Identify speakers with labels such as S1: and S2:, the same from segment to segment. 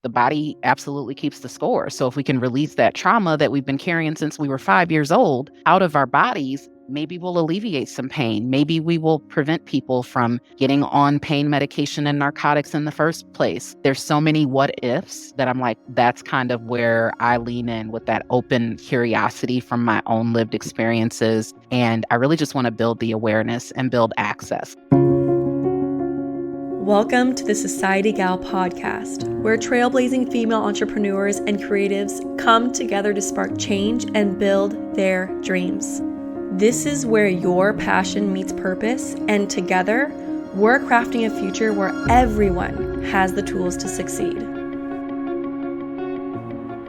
S1: the body absolutely keeps the score. So if we can release that trauma that we've been carrying since we were 5 years old out of our bodies, maybe we'll alleviate some pain. Maybe we will prevent people from getting on pain medication and narcotics in the first place. There's so many what ifs that I'm like, that's kind of where I lean in with that open curiosity from my own lived experiences. And I really just want to build the awareness and build access.
S2: Welcome to the Society Gal podcast, where trailblazing female entrepreneurs and creatives come together to spark change and build their dreams. This is where your passion meets purpose, and together, we're crafting a future where everyone has the tools to succeed.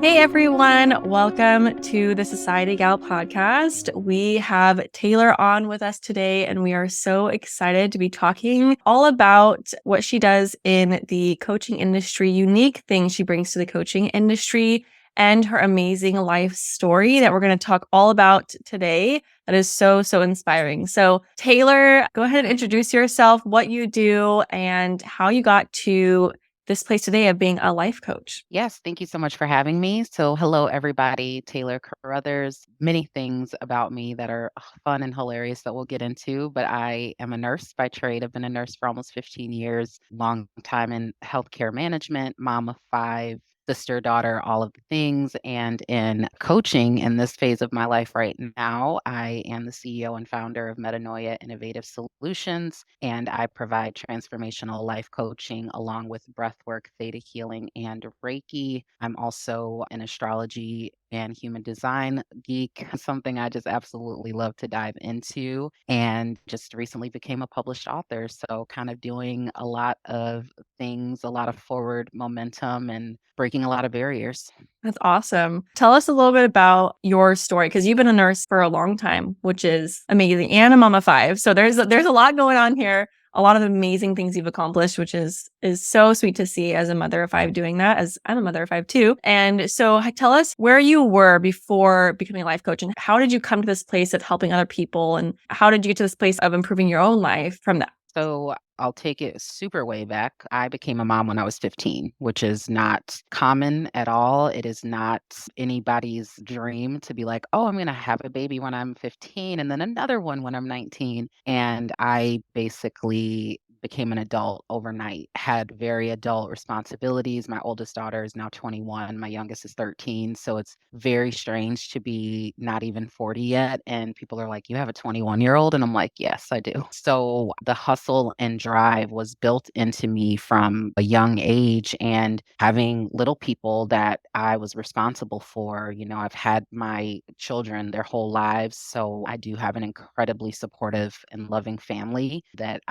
S2: Hey everyone, welcome to the Society Gal podcast. We have Taylor on with us today, and we are so excited to be talking all about what she does in the coaching industry, unique things she brings to the coaching industry, and her amazing life story that we're going to talk all about today. That is so inspiring. So Taylor, go ahead and introduce yourself, what you do, and how you got to this place today of being a life coach.
S1: Yes, thank you so much for having me. So, hello, everybody. Taylor Caruthers. Many things about me that are fun and hilarious that we'll get into, but I am a nurse by trade. I've been a nurse for almost 15 years, long time in healthcare management, mom of 5, sister, daughter, all of the things. And in coaching in this phase of my life right now, I am the CEO and founder of Metanoia Innovative Solutions, and I provide transformational life coaching along with breathwork, theta healing, and Reiki. I'm also an astrology and human design geek, something I just absolutely love to dive into, and just recently became a published author. So, kind of doing a lot of things, a lot of forward momentum, and breaking a lot of barriers.
S2: That's awesome. Tell us a little bit about your story, because you've been a nurse for a long time, which is amazing, and a mom of 5. So there's a lot going on here. A lot of amazing things you've accomplished, which is so sweet to see as a mother of 5 doing that, as I'm a mother of 5 too. And so tell us where you were before becoming a life coach, and how did you come to this place of helping other people, and how did you get to this place of improving your own life from that?
S1: So I'll take it super way back. I became a mom when I was 15, which is not common at all. It is not anybody's dream to be like, oh, I'm going to have a baby when I'm 15 and then another one when I'm 19. And I basically became an adult overnight, had very adult responsibilities. My oldest daughter is now 21, my youngest is 13. So it's very strange to be not even 40 yet. And people are like, you have a 21-year-old? And I'm like, yes, I do. So the hustle and drive was built into me from a young age, and having little people that I was responsible for. I've had my children their whole lives. So I do have an incredibly supportive and loving family that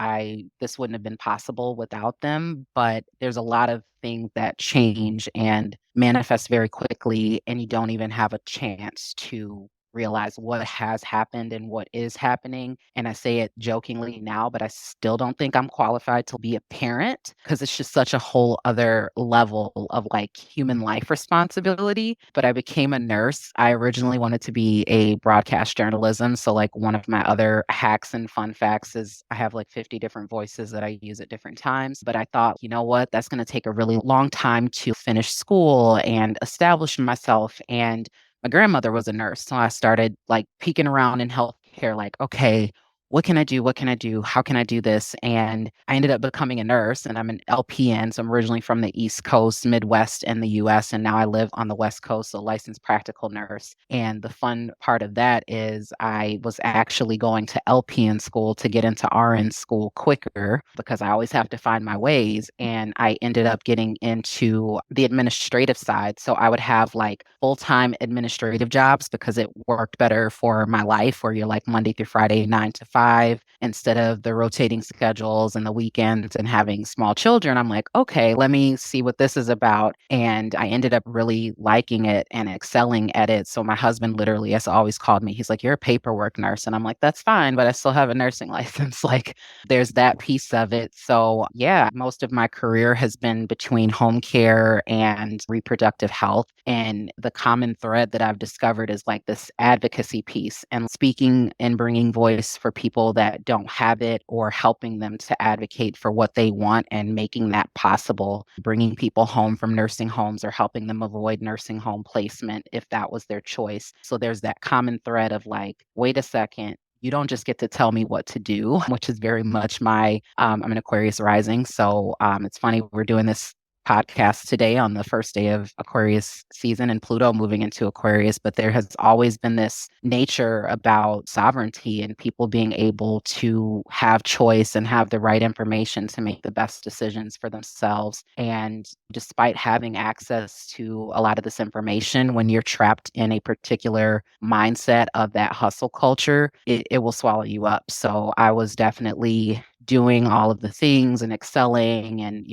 S1: this wouldn't have been possible without them. But there's a lot of things that change and manifest very quickly, and you don't even have a chance to realize what has happened and what is happening. And I say it jokingly now, but I still don't think I'm qualified to be a parent, because it's just such a whole other level of like human life responsibility. But I became a nurse. I originally wanted to be a broadcast journalism. So like one of my other hacks and fun facts is I have like 50 different voices that I use at different times. But I thought, you know what, that's going to take a really long time to finish school and establish myself. And my grandmother was a nurse, so I started like peeking around in healthcare, like, okay, what can I do? What can I do? How can I do this? And I ended up becoming a nurse, and I'm an LPN. So I'm originally from the East Coast, Midwest in the US, and now I live on the West Coast, so licensed practical nurse. And the fun part of that is I was actually going to LPN school to get into RN school quicker, because I always have to find my ways. And I ended up getting into the administrative side. So I would have like full-time administrative jobs because it worked better for my life, where you're like Monday through Friday, 9 to 5, instead of the rotating schedules and the weekends and having small children. I'm like, okay, let me see what this is about. And I ended up really liking it and excelling at it. So my husband literally has always called me. He's like, you're a paperwork nurse. And I'm like, that's fine, but I still have a nursing license. Like, there's that piece of it. So yeah, most of my career has been between home care and reproductive health. And the common thread that I've discovered is like this advocacy piece and speaking and bringing voice for people people that don't have it or helping them to advocate for what they want and making that possible, bringing people home from nursing homes or helping them avoid nursing home placement if that was their choice. So there's that common thread of like, wait a second, you don't just get to tell me what to do, which is very much I'm an Aquarius rising. So it's funny, we're doing this podcast today on the first day of Aquarius season and Pluto moving into Aquarius, but there has always been this nature about sovereignty and people being able to have choice and have the right information to make the best decisions for themselves. And despite having access to a lot of this information, when you're trapped in a particular mindset of that hustle culture, it will swallow you up. So I was definitely doing all of the things and excelling and,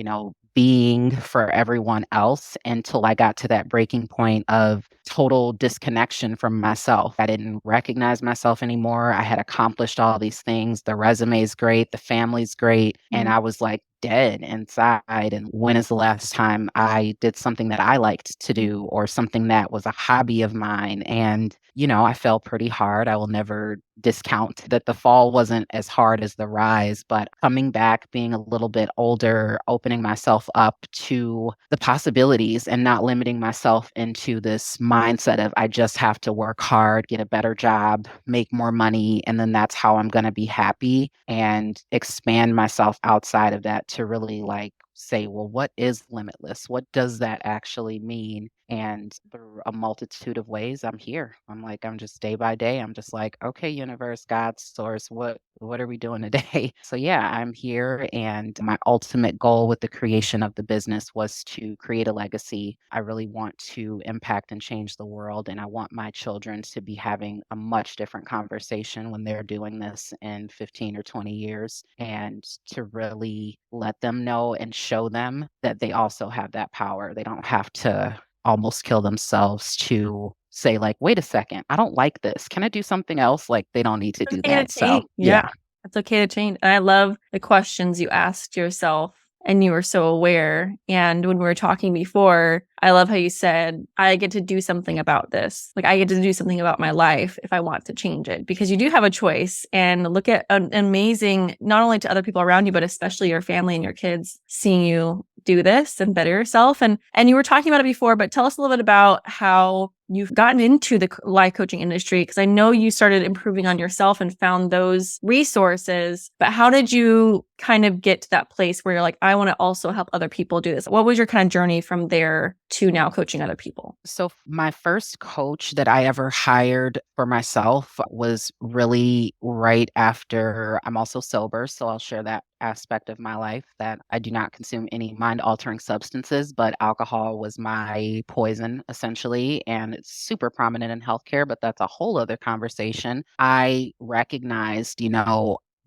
S1: being for everyone else until I got to that breaking point of total disconnection from myself. I didn't recognize myself anymore. I had accomplished all these things. The resume is great, the family's great, and I was like dead inside. And when is the last time I did something that I liked to do or something that was a hobby of mine? And I fell pretty hard. I will never discount that the fall wasn't as hard as the rise, but coming back, being a little bit older, opening myself up to the possibilities and not limiting myself into this mindset of I just have to work hard, get a better job, make more money, and then that's how I'm going to be happy, and expand myself outside of that to really like say, well, what is limitless? What does that actually mean? And through a multitude of ways, I'm here. I'm just day by day. I'm just like, okay, universe, God, source, what are we doing today? So yeah, I'm here. And my ultimate goal with the creation of the business was to create a legacy. I really want to impact and change the world. And I want my children to be having a much different conversation when they're doing this in 15 or 20 years, and to really let them know and show them that they also have that power. They don't have to almost kill themselves to say like, wait a second, I don't like this. Can I do something else? Like they don't need to do
S2: Okay to
S1: that. So
S2: change. Yeah,
S1: yeah.
S2: it's okay to change. And I love the questions you asked yourself and you were so aware. And when we were talking before, I love how you said, I get to do something about this. Like I get to do something about my life if I want to change it, because you do have a choice. And look at an amazing, not only to other people around you, but especially your family and your kids seeing you do this and better yourself. And you were talking about it before, but tell us a little bit about how you've gotten into the life coaching industry, because I know you started improving on yourself and found those resources, but how did you kind of get to that place where you're like, I want to also help other people do this? What was your kind of journey from there to now coaching other people?
S1: So my first coach that I ever hired for myself was really right after I'm also sober. So I'll share that aspect of my life, that I do not consume any mind altering substances, but alcohol was my poison essentially. And it's super prominent in healthcare, but that's a whole other conversation. I recognized,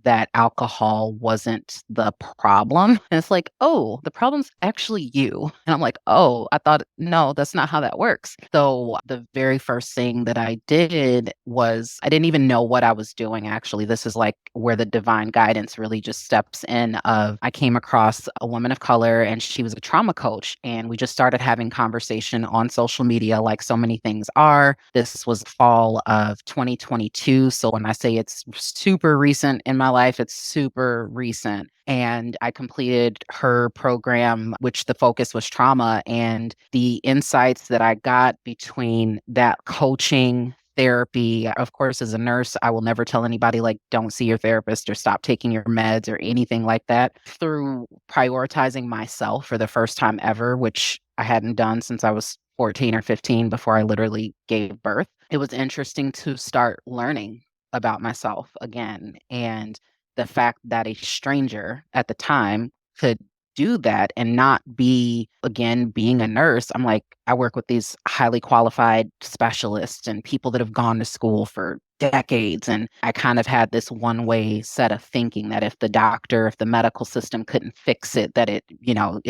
S1: that alcohol wasn't the problem. And it's like, oh, the problem's actually you. And I'm like, oh, I thought, no, that's not how that works. So the very first thing that I did was I didn't even know what I was doing, actually. This is like where the divine guidance really just steps in. Of I came across a woman of color and she was a trauma coach. And we just started having conversation on social media like so many things are. This was fall of 2022. So when I say it's super recent in my life, it's super recent. And I completed her program, which the focus was trauma. And the insights that I got between that coaching, therapy, of course, as a nurse, I will never tell anybody like, don't see your therapist or stop taking your meds or anything like that. Through prioritizing myself for the first time ever, which I hadn't done since I was 14 or 15 before I literally gave birth, it was interesting to start learning about myself again. And the fact that a stranger at the time could do that and not be, again, being a nurse. I'm like, I work with these highly qualified specialists and people that have gone to school for decades. And I kind of had this one way set of thinking that if the medical system couldn't fix it, that it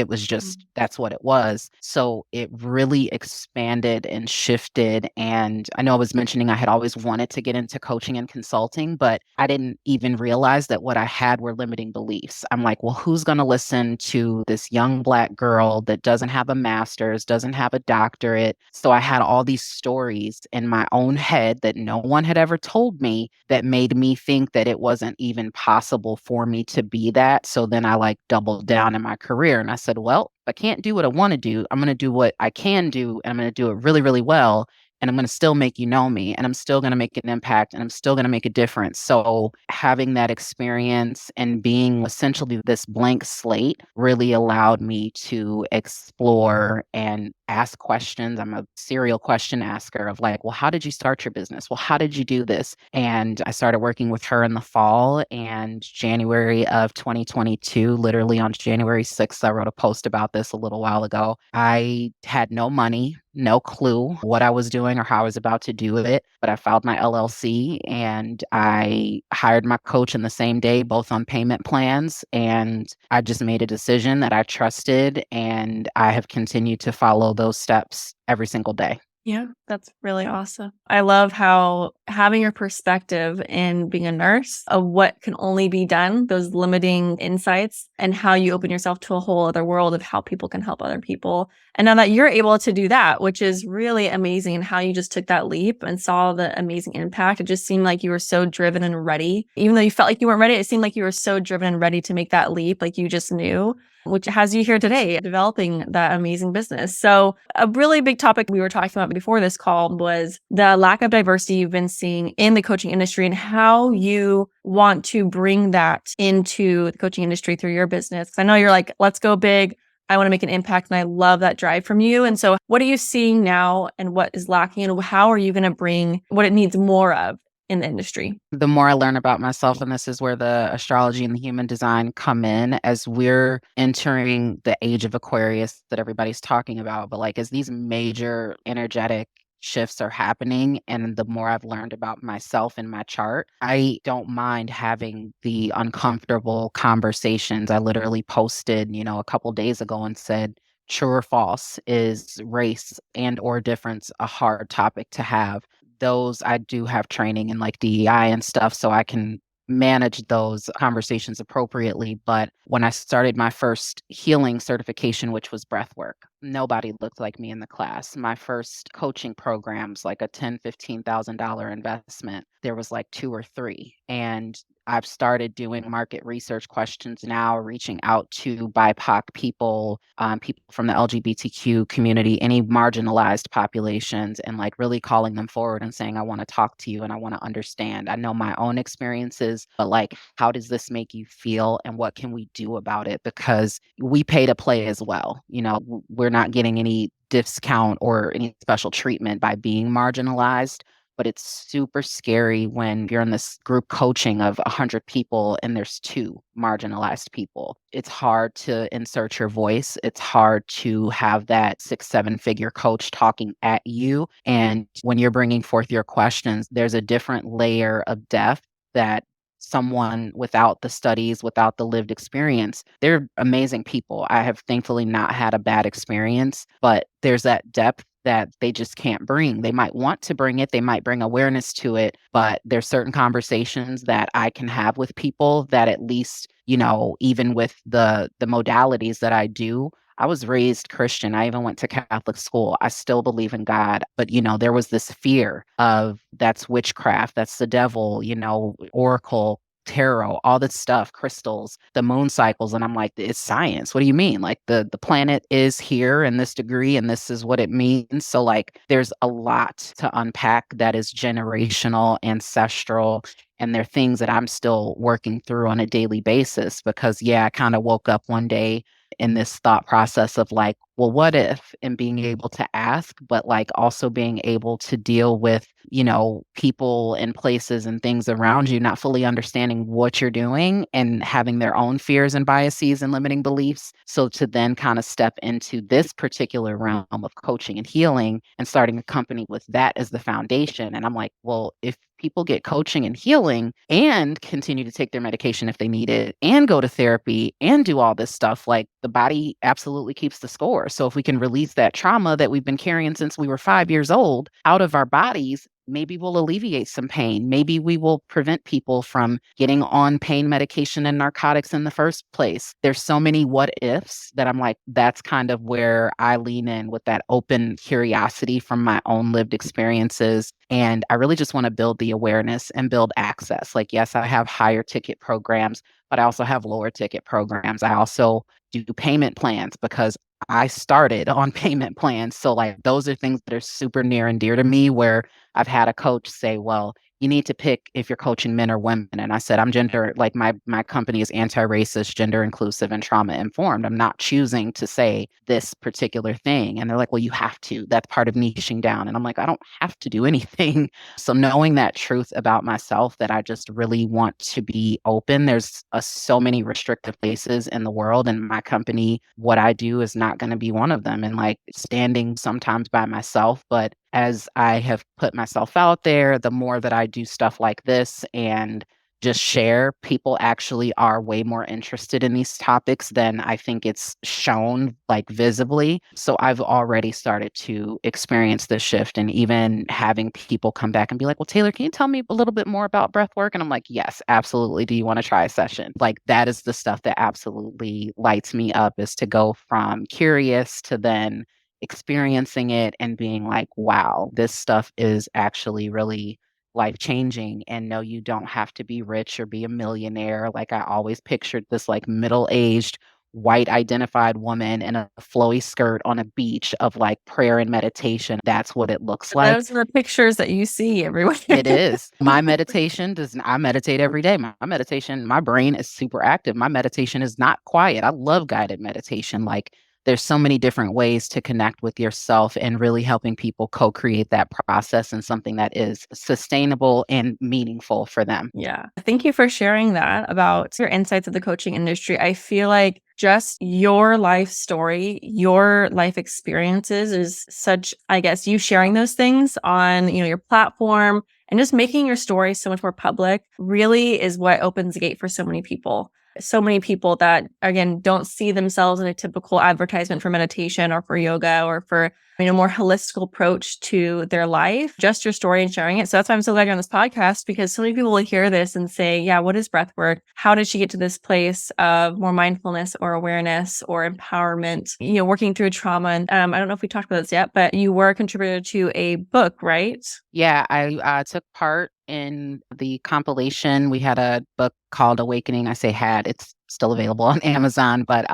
S1: was just, that's what it was. So it really expanded and shifted. And I know I was mentioning I had always wanted to get into coaching and consulting, but I didn't even realize that what I had were limiting beliefs. I'm like, well, who's going to listen to this young Black girl that doesn't have a master's, doesn't have a doctorate? So I had all these stories in my own head that no one had ever told me that made me think that it wasn't even possible for me to be that. So then I like doubled down in my career and I said, well, if I can't do what I want to do, I'm going to do what I can do and I'm going to do it really, really well. And I'm going to still make you know me and I'm still going to make an impact and I'm still going to make a difference. So having that experience and being essentially this blank slate really allowed me to explore and ask questions. I'm a serial question asker of like, well, how did you start your business? Well, how did you do this? And I started working with her in the fall and January of 2022, literally on January 6th, I wrote a post about this a little while ago. I had no money, no clue what I was doing or how I was about to do it, but I filed my LLC and I hired my coach in the same day, both on payment plans. And I just made a decision that I trusted and I have continued to follow those steps every single day.
S2: Yeah, that's really awesome. I love how having your perspective in being a nurse of what can only be done, those limiting insights, and how you open yourself to a whole other world of how people can help other people. And now that you're able to do that, which is really amazing, and how you just took that leap and saw the amazing impact. It just seemed like you were so driven and ready. Even though you felt like you weren't ready, it seemed like you were so driven and ready to make that leap, like you just knew, which has you here today developing that amazing business. So a really big topic we were talking about before this call was the lack of diversity you've been seeing in the coaching industry and how you want to bring that into the coaching industry through your business. I know you're like, let's go big. I want to make an impact. And I love that drive from you. And so what are you seeing now and what is lacking and how are you going to bring what it needs more of in the industry?
S1: The more I learn about myself, and this is where the astrology and the human design come in as we're entering the age of Aquarius that everybody's talking about. But like as these major energetic shifts are happening, and the more I've learned about myself and my chart, I don't mind having the uncomfortable conversations. I literally posted, a couple days ago and said, true or false, is race and or difference a hard topic to have? Those I do have training in like DEI and stuff, so I can manage those conversations appropriately. But when I started my first healing certification, which was breath work, nobody looked like me in the class. My first coaching programs, like a $10,000-$15,000 investment, there was like two or three. And I've started doing market research questions now, reaching out to BIPOC people, people from the LGBTQ community, any marginalized populations, and like really calling them forward and saying, I want to talk to you and I want to understand. I know my own experiences, but like, how does this make you feel and what can we do about it? Because we pay to play as well. We're not getting any discount or any special treatment by being marginalized. But it's super scary when you're in this group coaching of 100 people and there's two marginalized people. It's hard to insert your voice. It's hard to have that 6-7 figure coach talking at you. And when you're bringing forth your questions, there's a different layer of depth that someone without the studies, without the lived experience, they're amazing people. I have thankfully not had a bad experience, but there's that depth that they just can't bring. They might want to bring it, they might bring awareness to it, but there's certain conversations that I can have with people that at least, even with the modalities that I do, I was raised Christian. I even went to Catholic school. I still believe in God, but there was this fear of that's witchcraft, that's the devil, oracle, tarot, all this stuff, crystals, the moon cycles. And I'm like, it's science. What do you mean? Like the planet is here in this degree and this is what it means. So like there's a lot to unpack that is generational, ancestral, and they're things that I'm still working through on a daily basis because I kind of woke up one day in this thought process of like, well, what if, and being able to ask, but like also being able to deal with, people and places and things around you, not fully understanding what you're doing and having their own fears and biases and limiting beliefs. So to then kind of step into this particular realm of coaching and healing and starting a company with that as the foundation. And I'm like, well, if people get coaching and healing and continue to take their medication if they need it and go to therapy and do all this stuff, like the body absolutely keeps the score. So if we can release that trauma that we've been carrying since we were 5 years old out of our bodies, maybe we'll alleviate some pain. Maybe we will prevent people from getting on pain medication and narcotics in the first place. There's so many what ifs that I'm like, that's kind of where I lean in with that open curiosity from my own lived experiences. And I really just want to build the awareness and build access. Like, yes, I have higher ticket programs, but I also have lower ticket programs. I also do payment plans because I started on payment plans. So, like, those are things that are super near and dear to me, where I've had a coach say, well, you need to pick if you're coaching men or women. And I said, I'm gender, like my company is anti-racist, gender inclusive, and trauma informed. I'm not choosing to say this particular thing. And they're like, well, you have to. That's part of niching down. And I'm like, I don't have to do anything. So knowing that truth about myself, that I just really want to be open. There's so many restrictive places in the world, and my company, what I do is not going to be one of them. And like standing sometimes by myself, but as I have put myself out there, the more that I do stuff like this and just share, people actually are way more interested in these topics than I think it's shown like visibly. So I've already started to experience this shift, and even having people come back and be like, well, Taylor, can you tell me a little bit more about breath work? And I'm like, yes, absolutely. Do you want to try a session? Like, that is the stuff that absolutely lights me up, is to go from curious to then experiencing it and being like, wow, this stuff is actually really life changing. And no, you don't have to be rich or be a millionaire. Like, I always pictured this like middle-aged white identified woman in a flowy skirt on a beach of like prayer and meditation. That's what it looks like.
S2: Those are the pictures that you see everywhere.
S1: It is. My meditation I meditate every day. My meditation, my brain is super active. My meditation is not quiet. I love guided meditation. Like, there's so many different ways to connect with yourself, and really helping people co-create that process and something that is sustainable and meaningful for them.
S2: Yeah. Thank you for sharing that about your insights of the coaching industry. I feel like just your life story, your life experiences is such, I guess, you sharing those things on, your platform and just making your story so much more public really is what opens the gate for so many people. So many people that, again, don't see themselves in a typical advertisement for meditation or for yoga or for a more holistic approach to their life, just your story and sharing it. So that's why I'm so glad you're on this podcast, because so many people will hear this and say, yeah, what is breath work? How did she get to this place of more mindfulness or awareness or empowerment, working through trauma? And I don't know if we talked about this yet, but you were a contributor to a book, right?
S1: Yeah, I took part in the compilation. We had a book called Awakening. I say had, it's still available on Amazon, but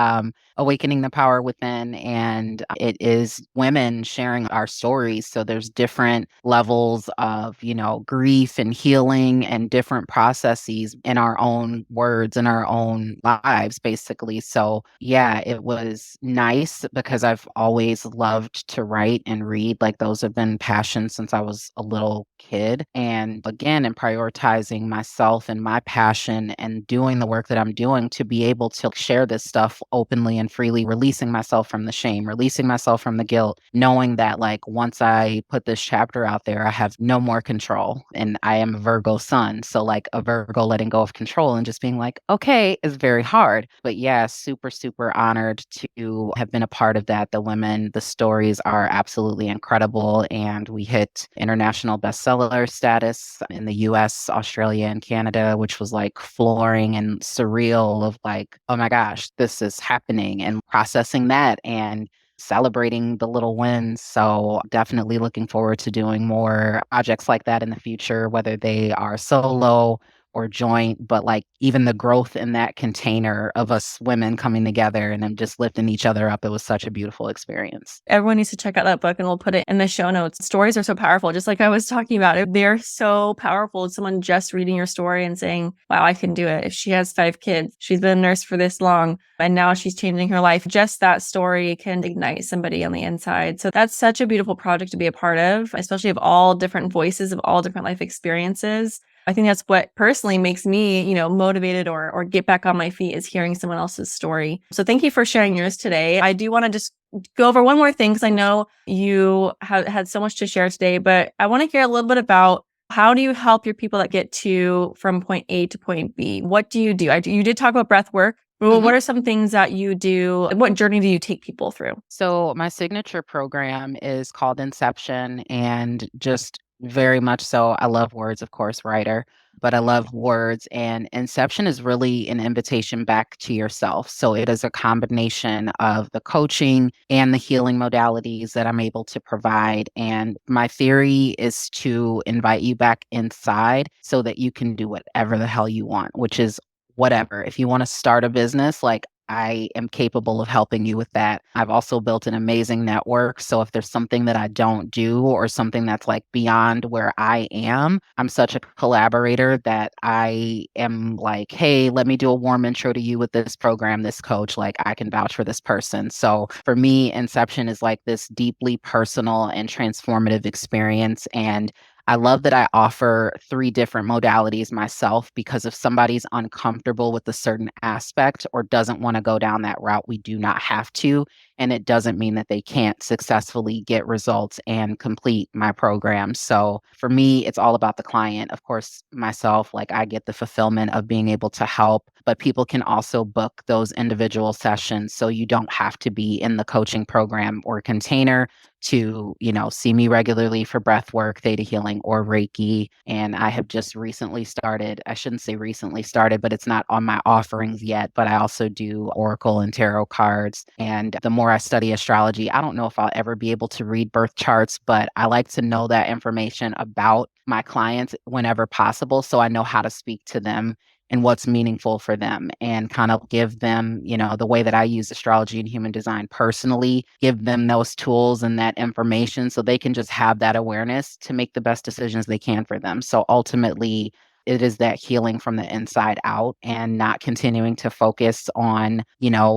S1: Awakening the Power Within. And it is women sharing our stories. So there's different levels of, grief and healing and different processes in our own words and our own lives, basically. So yeah, it was nice because I've always loved to write and read. Like, those have been passions since I was a little kid. And again, in prioritizing myself and my passion and doing the work that I'm doing, to be able to share this stuff openly and freely, releasing myself from the shame, releasing myself from the guilt, knowing that like once I put this chapter out there, I have no more control. And I am a Virgo sun. So like a Virgo letting go of control and just being like, okay, is very hard. But yeah, super, super honored to have been a part of that. The women, the stories are absolutely incredible. And we hit international bestseller status in the US, Australia, and Canada, which was like flooring and surreal, of like, oh my gosh, this is happening, and processing that and celebrating the little wins. So definitely looking forward to doing more projects like that in the future, whether they are solo or joint, but like even the growth in that container of us women coming together and then just lifting each other up. It was such a beautiful experience.
S2: Everyone needs to check out that book, and we'll put it in the show notes. Stories are so powerful. Just like I was talking about, they're so powerful. Someone just reading your story and saying, wow, I can do it. If she has 5 kids, she's been a nurse for this long, and now she's changing her life. Just that story can ignite somebody on the inside. So that's such a beautiful project to be a part of, especially of all different voices, of all different life experiences. I think that's what personally makes me, motivated or get back on my feet, is hearing someone else's story. So thank you for sharing yours today. I do want to just go over one more thing, because I know you have had so much to share today, but I want to hear a little bit about, how do you help your people that get from point A to point B? What do you do? You did talk about breath work. Well, what are some things that you do? What journey do you take people through?
S1: So my signature program is called Inception, and just Very much so. I love words, of course, writer, but I love words. And Inception is really an invitation back to yourself. So it is a combination of the coaching and the healing modalities that I'm able to provide. And my theory is to invite you back inside so that you can do whatever the hell you want, which is whatever. If you want to start a business, like I am capable of helping you with that. I've also built an amazing network. So if there's something that I don't do or something that's like beyond where I am, I'm such a collaborator that I am like, hey, let me do a warm intro to you with this program, this coach. Like I can vouch for this person. So for me, Inception is like this deeply personal and transformative experience. And I love that I offer three different modalities myself because if somebody's uncomfortable with a certain aspect or doesn't want to go down that route, we do not have to. And it doesn't mean that they can't successfully get results and complete my program. So for me, it's all about the client. Of course, myself, like I get the fulfillment of being able to help, but people can also book those individual sessions. So you don't have to be in the coaching program or container to, see me regularly for breath work, theta healing, or Reiki. And I have just recently started, I shouldn't say recently started, but it's not on my offerings yet. But I also do Oracle and tarot cards. And the more I study astrology, I don't know if I'll ever be able to read birth charts, but I like to know that information about my clients whenever possible. So I know how to speak to them and what's meaningful for them and kind of give them, the way that I use astrology and human design personally, give them those tools and that information so they can just have that awareness to make the best decisions they can for them. So ultimately, it is that healing from the inside out and not continuing to focus on,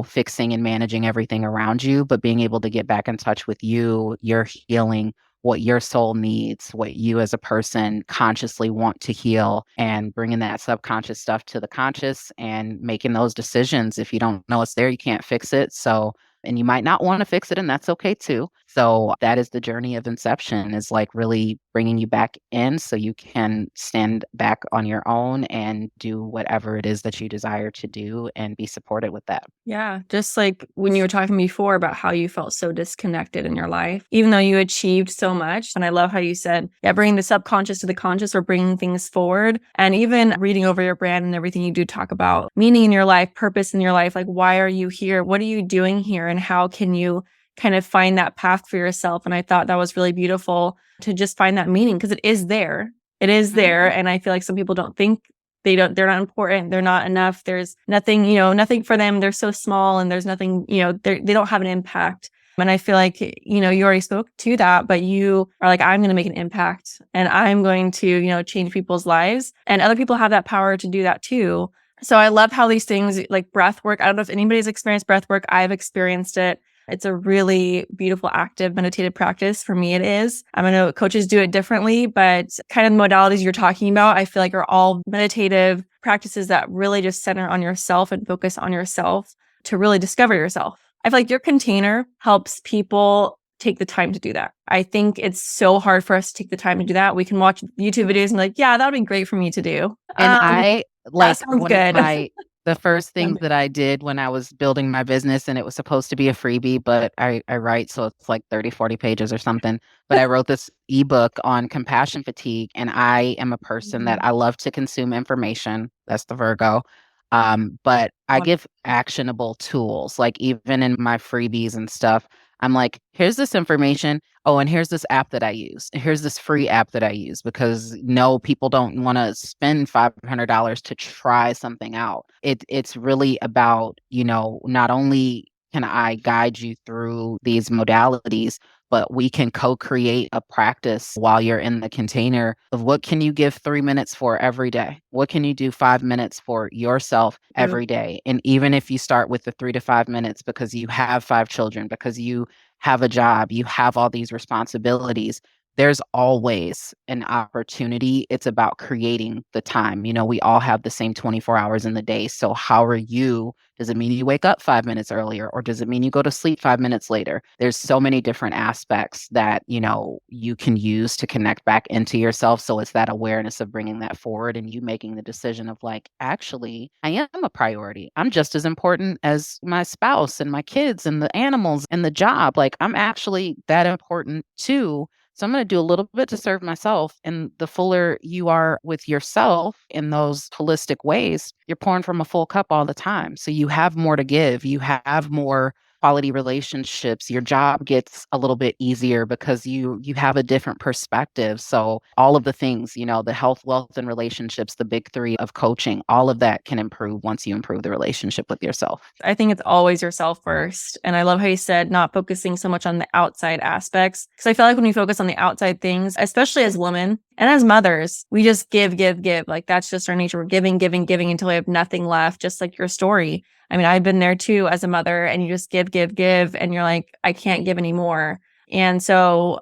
S1: fixing and managing everything around you, but being able to get back in touch with you, your healing, what your soul needs, what you as a person consciously want to heal, and bringing that subconscious stuff to the conscious and making those decisions. If you don't know it's there, you can't fix it. So, and you might not want to fix it, and that's okay too. So, that is the journey of Inception, is like really bringing you back in so you can stand back on your own and do whatever it is that you desire to do and be supported with that.
S2: Yeah, just like when you were talking before about how you felt so disconnected in your life, even though you achieved so much. And I love how you said, yeah, bringing the subconscious to the conscious or bringing things forward. And even reading over your brand and everything you do talk about meaning in your life, purpose in your life. Like, why are you here? What are you doing here? And how can you kind of find that path for yourself? And I thought that was really beautiful to just find that meaning because it is there. It is there. And I feel like some people don't think they're not important. They're not enough. There's nothing, nothing for them. They're so small and there's nothing, they don't have an impact. And I feel like, you already spoke to that, but you are like, I'm going to make an impact and I'm going to, change people's lives, and other people have that power to do that too. So I love how these things like breath work. I don't know if anybody's experienced breath work. I've experienced it. It's a really beautiful, active, meditative practice. For me, it is. I know coaches do it differently, but kind of the modalities you're talking about, I feel like are all meditative practices that really just center on yourself and focus on yourself to really discover yourself. I feel like your container helps people take the time to do that. I think it's so hard for us to take the time to do that. We can watch YouTube videos and be like, yeah, that would be great for me to do.
S1: And I
S2: That
S1: like
S2: sounds
S1: one of
S2: good.
S1: the first things that I did when I was building my business, and it was supposed to be a freebie, but I write, so it's like 30, 40 pages or something. But I wrote this ebook on compassion fatigue, and I am a person that I love to consume information. That's the Virgo. But I give actionable tools, like even in my freebies and stuff. I'm like, here's this information. Oh, and here's this app that I use. Here's this free app that I use because no, people don't want to spend $500 to try something out. It's really about, not only can I guide you through these modalities, but we can co-create a practice while you're in the container of what can you give 3 minutes for every day? What can you do 5 minutes for yourself every day? And even if you start with the 3 to 5 minutes because you have 5 children, because you have a job, you have all these responsibilities, there's always an opportunity. It's about creating the time. We all have the same 24 hours in the day. So how are you? Does it mean you wake up 5 minutes earlier, or does it mean you go to sleep 5 minutes later? There's so many different aspects that, you can use to connect back into yourself. So it's that awareness of bringing that forward and you making the decision of like, actually, I am a priority. I'm just as important as my spouse and my kids and the animals and the job. Like I'm actually that important too. So I'm going to do a little bit to serve myself. And the fuller you are with yourself in those holistic ways, you're pouring from a full cup all the time. So you have more to give. You have more quality relationships. Your job gets a little bit easier because you have a different perspective. So all of the things, the health, wealth, and relationships, the big three of coaching, all of that can improve once you improve the relationship with yourself.
S2: I think it's always yourself first. And I love how you said not focusing so much on the outside aspects. Because I feel like when we focus on the outside things, especially as women and as mothers, we just give, give, give. Like that's just our nature. We're giving, giving, giving until we have nothing left, just like your story. I mean, I've been there too as a mother, and you just give, give, give. And you're like, I can't give anymore. And so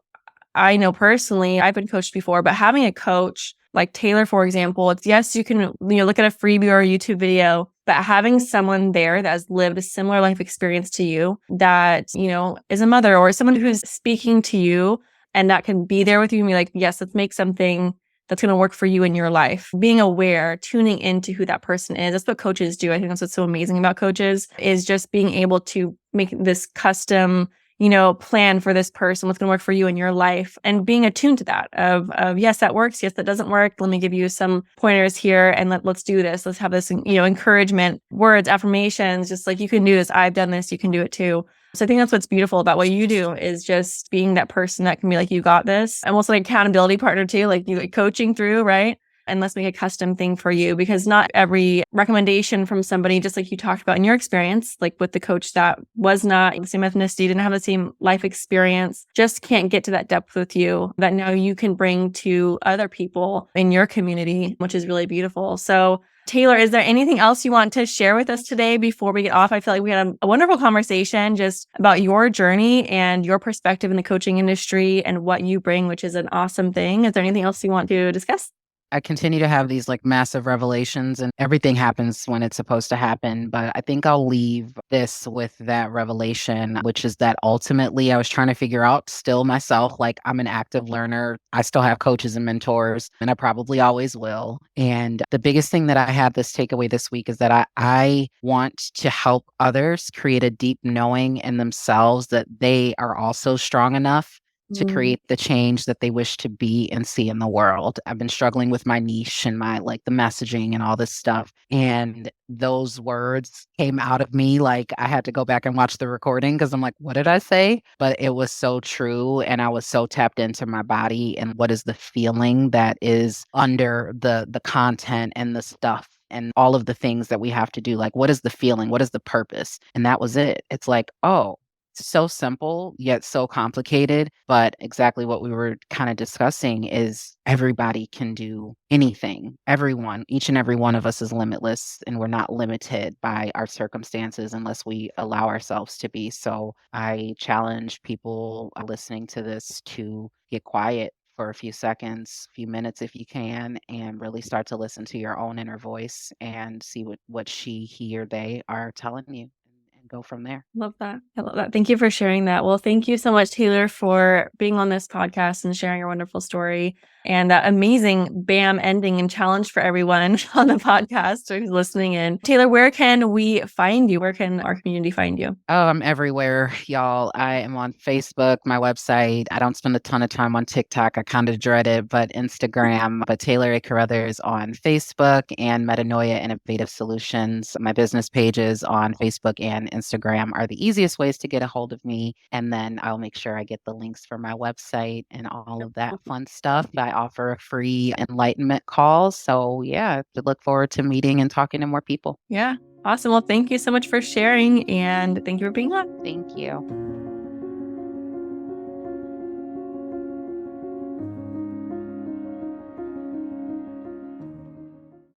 S2: I know personally, I've been coached before, but having a coach like Taylor, for example, it's yes, you can look at a freebie or a YouTube video, but having someone there that has lived a similar life experience to you, that, is a mother or someone who's speaking to you and that can be there with you and be like, yes, let's make something that's going to work for you in your life. Being aware, tuning into who that person is. That's what coaches do. I think that's what's so amazing about coaches is just being able to make this custom plan for this person, what's going to work for you in your life, and being attuned to that of yes, that works. Yes, that doesn't work. Let me give you some pointers here and let's do this. Let's have this, encouragement, words, affirmations, just like you can do this. I've done this. You can do it too. So I think that's what's beautiful about what you do is just being that person that can be like, you got this. Almost like accountability partner too, like you coaching through, right? And let's make a custom thing for you because not every recommendation from somebody, just like you talked about in your experience, like with the coach that was not the same ethnicity, didn't have the same life experience, just can't get to that depth with you that now you can bring to other people in your community, which is really beautiful. So Taylor, is there anything else you want to share with us today before we get off? I feel like we had a wonderful conversation just about your journey and your perspective in the coaching industry and what you bring, which is an awesome thing. Is there anything else you want to discuss?
S1: I continue to have these massive revelations and everything happens when it's supposed to happen. But I think I'll leave this with that revelation, which is that ultimately I was trying to figure out still myself, like I'm an active learner. I still have coaches and mentors and I probably always will. And the biggest thing that I had this takeaway this week is that I want to help others create a deep knowing in themselves that they are also strong enough to create the change that they wish to be and see in the world. I've been struggling with my niche and my the messaging and all this stuff. And those words came out of me like I had to go back and watch the recording because I'm like, what did I say? But it was so true. And I was so tapped into my body and what is the feeling that is under the content and the stuff and all of the things that we have to do. Like, what is the feeling? What is the purpose? And that was it. It's like, oh, so simple yet so complicated, but exactly what we were kind of discussing is everybody can do anything. Everyone, each and every one of us is limitless and we're not limited by our circumstances unless we allow ourselves to be. So I challenge people listening to this to get quiet for a few seconds, few minutes if you can, and really start to listen to your own inner voice and see what she, he, or they are telling you and go from there.
S2: Love that. I love that. Thank you for sharing that. Well, thank you so much, Taylor, for being on this podcast and sharing your wonderful story and that amazing BAM ending and challenge for everyone on the podcast who's listening in. Taylor, where can we find you? Where can our community find you?
S1: Oh, I'm everywhere, y'all. I am on Facebook, my website. I don't spend a ton of time on TikTok. I kind of dread it, but Instagram. But Taylor Caruthers on Facebook and Metanoia Innovative Solutions. My business pages on Facebook and Instagram are the easiest ways to get a hold of me. And then I'll make sure I get the links for my website and all of that fun stuff. I offer a free enlightenment call. So yeah, I look forward to meeting and talking to more people.
S2: Yeah. Awesome. Well, thank you so much for sharing and thank you for being on.
S1: Thank you.